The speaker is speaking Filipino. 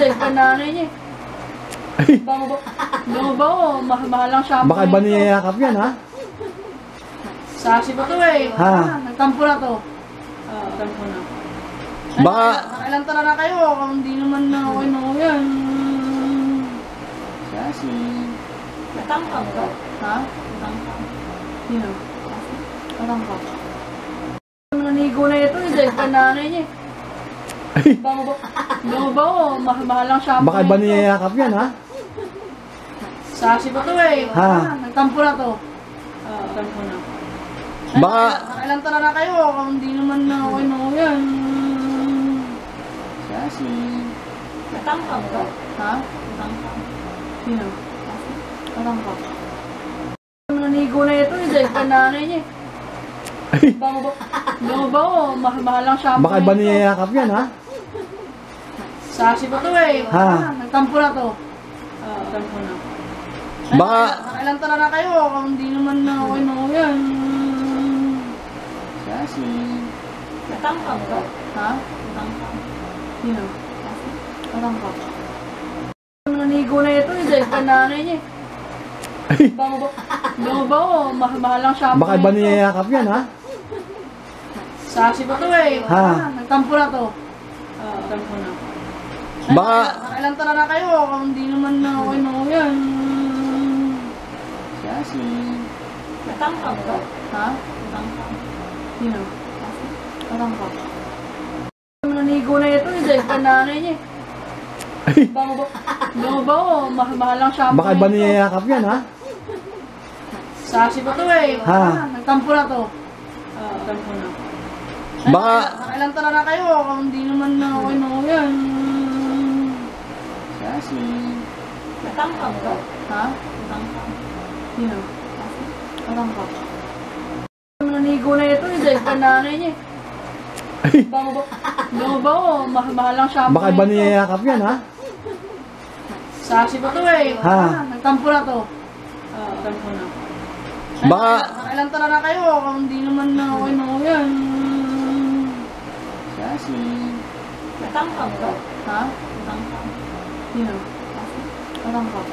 eh. Kananay niya eh. Bango ba o? Mahalang shampoo. Baka ba niyayakap yan, ha? Sasi ba to eh? Ha? Nagtampo na to. Tampo na. Baka... Nakailang tala na kayo kung hindi naman na okay na ako yan. Sasi. Natangkap ka? Ha? Natangkap. Sino? Natangkap. Nanigo na ito eh. Kananay niya eh. Bango ba o? Mahalang shampoo. Baka ba niyayakap yan, ha? Sasi ba to eh? Ha? Nagtampo na to. Tampo na. Baka... Nakailang tala na kayo kung hindi naman na okay na ako yan. Sasi. Natangkap ka? Ha? Natangkap. Sino? Natangkap. Nanigo na ito eh. Kananay niya eh. Bango ba o? Mahalang shampoo. Baka ba niyayakap yan, ha? Sasi ba to eh? Ha? Nagtampo na to. Tampo na. Baka... Nakailang tala na kayo kung hindi naman na okay na ako yan. Sasi. Natangkap ka? Ha? Natangkap. Sino? Natangkap. Nanigo na ito eh. Kananay niya eh. Bango ba o? Mahalang shampoo. Baka ba niyayakap yan, ha? Sasi ba to eh? Ha? Nagtampo na to. Tampo na. Baka... Nakailang tala na kayo kung hindi naman na okay na ako yan. Sasi. Natangkap ka? Ha? Natangkap. Sino? Natangkap. Nanigo na ito eh. Kananay niya eh. Bango ba o? Mahalang shampoo. Baka ba niyayakap yan, ha? Sasi ba to eh? Ha? Nagtampo na to. Tampo na. Baka... Nakailang tala na kayo kung hindi naman na okay na ako yan. Sasi. Natangkap ka? Ha? Natangkap. Sino? Natangkap. Nanigo na ito eh. Kananay niya eh. Bango ba o? Mahalang shampoo. Baka ba niyayakap yan, ha? Sasi ba to eh? Ha? Nagtampo na to. Tampo na. Baka... Nakailang tala na kayo kung hindi naman na okay na ako yan. Sasi. Natangkap ka? Ha? Natangkap. Sino? Natangkap.